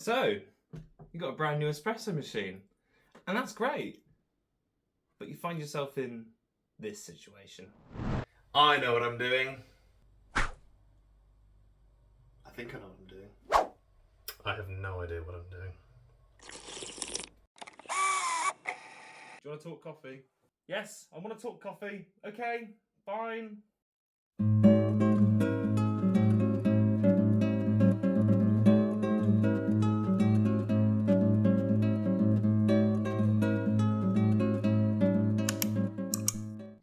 So, you got a brand new espresso machine, and that's great. But you find yourself in this situation. I know what I'm doing. I think I know what I'm doing. I have no idea what I'm doing. Do you want to talk coffee? Yes, I want to talk coffee. Okay, fine.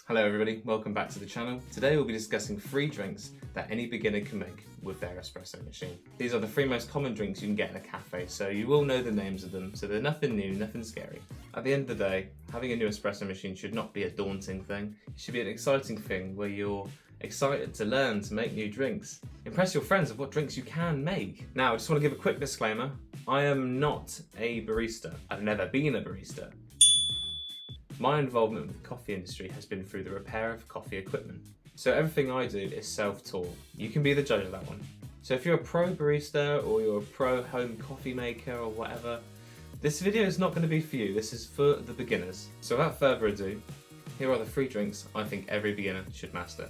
Hello everybody, welcome back to the channel. Today we'll be discussing 3 drinks that any beginner can make with their espresso machine. These are the 3 most common drinks you can get in a cafe, so you will know the names of them, so they're nothing new, nothing scary. At the end of the day, having a new espresso machine should not be a daunting thing. It should be an exciting thing where you're excited to learn to make new drinks. Impress your friends of what drinks you can make. Now, I just want to give a quick disclaimer. I am not a barista. I've never been a barista. My involvement with the coffee industry has been through the repair of coffee equipment. So everything I do is self-taught. You can be the judge of that one. So if you're a pro barista or you're a pro home coffee maker or whatever, this video is not going to be for you. This is for the beginners. So without further ado, here are the 3 drinks I think every beginner should master.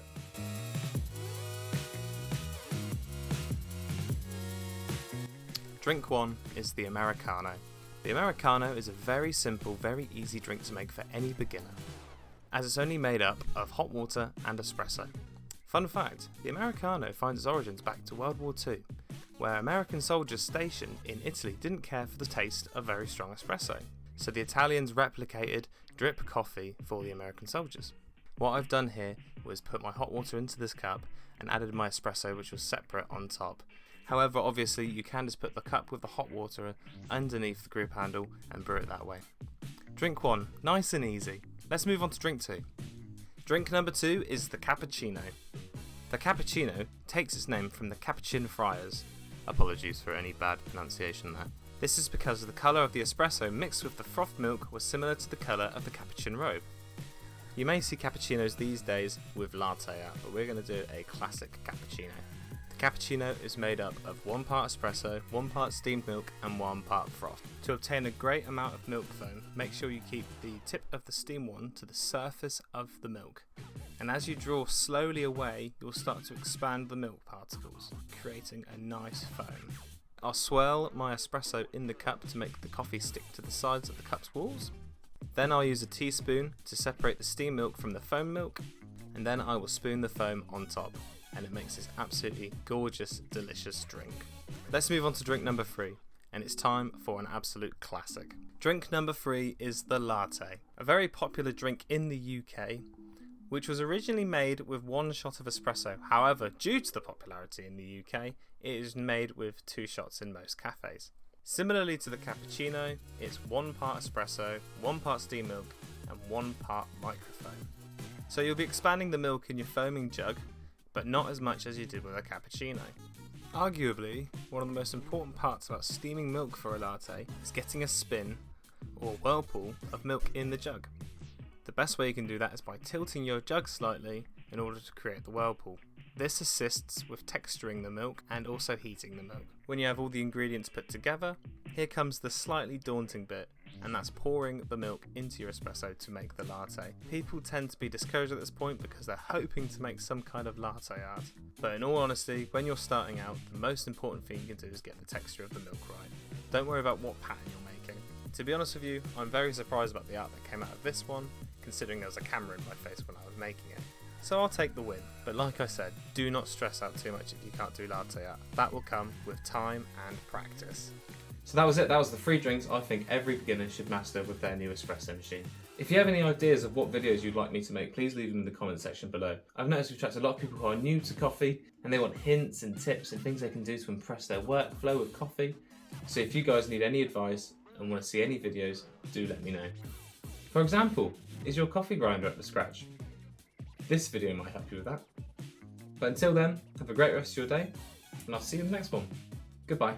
Drink 1 is the Americano. The Americano is a very simple, very easy drink to make for any beginner, as it's only made up of hot water and espresso. Fun fact, the Americano finds its origins back to World War II, where American soldiers stationed in Italy didn't care for the taste of very strong espresso, so the Italians replicated drip coffee for the American soldiers. What I've done here was put my hot water into this cup and added my espresso, which was separate on top. However, obviously you can just put the cup with the hot water underneath the grip handle and brew it that way. Drink 1, nice and easy. Let's move on to drink 2. Drink number 2 is the Cappuccino. The Cappuccino takes its name from the Capuchin friars. Apologies for any bad pronunciation there. This is because the colour of the espresso mixed with the frothed milk was similar to the colour of the Capuchin robe. You may see cappuccinos these days with latte art, but we're going to do a classic cappuccino. The cappuccino is made up of 1 part espresso, 1 part steamed milk and 1 part froth. To obtain a great amount of milk foam, make sure you keep the tip of the steam one to the surface of the milk. And as you draw slowly away, you'll start to expand the milk particles, creating a nice foam. I'll swirl my espresso in the cup to make the coffee stick to the sides of the cup's walls. Then I'll use a teaspoon to separate the steam milk from the foam milk, and then I will spoon the foam on top, and it makes this absolutely gorgeous, delicious drink. Let's move on to drink number 3, and it's time for an absolute classic. Drink number 3 is the latte, a very popular drink in the UK, which was originally made with 1 shot of espresso. However, due to the popularity in the UK, it is made with 2 shots in most cafes. Similarly to the cappuccino, it's 1 part espresso, 1 part steam milk, and 1 part microfoam. So you'll be expanding the milk in your foaming jug, but not as much as you did with a cappuccino. Arguably, one of the most important parts about steaming milk for a latte is getting a spin, or whirlpool, of milk in the jug. The best way you can do that is by tilting your jug slightly in order to create the whirlpool. This assists with texturing the milk and also heating the milk. When you have all the ingredients put together, here comes the slightly daunting bit, and that's pouring the milk into your espresso to make the latte. People tend to be discouraged at this point because they're hoping to make some kind of latte art. But in all honesty, when you're starting out, the most important thing you can do is get the texture of the milk right. Don't worry about what pattern you're making. To be honest with you, I'm very surprised about the art that came out of this one, considering there was a camera in my face when I was making it. So I'll take the win, but like I said, do not stress out too much if you can't do latte art. That will come with time and practice. So that was it, that was the 3 drinks I think every beginner should master with their new espresso machine. If you have any ideas of what videos you'd like me to make, please leave them in the comment section below. I've noticed we've attracted a lot of people who are new to coffee and they want hints and tips and things they can do to impress their workflow with coffee. So if you guys need any advice and want to see any videos, do let me know. For example, is your coffee grinder up to scratch? This video might help you with that. But until then, have a great rest of your day, and I'll see you in the next one. Goodbye.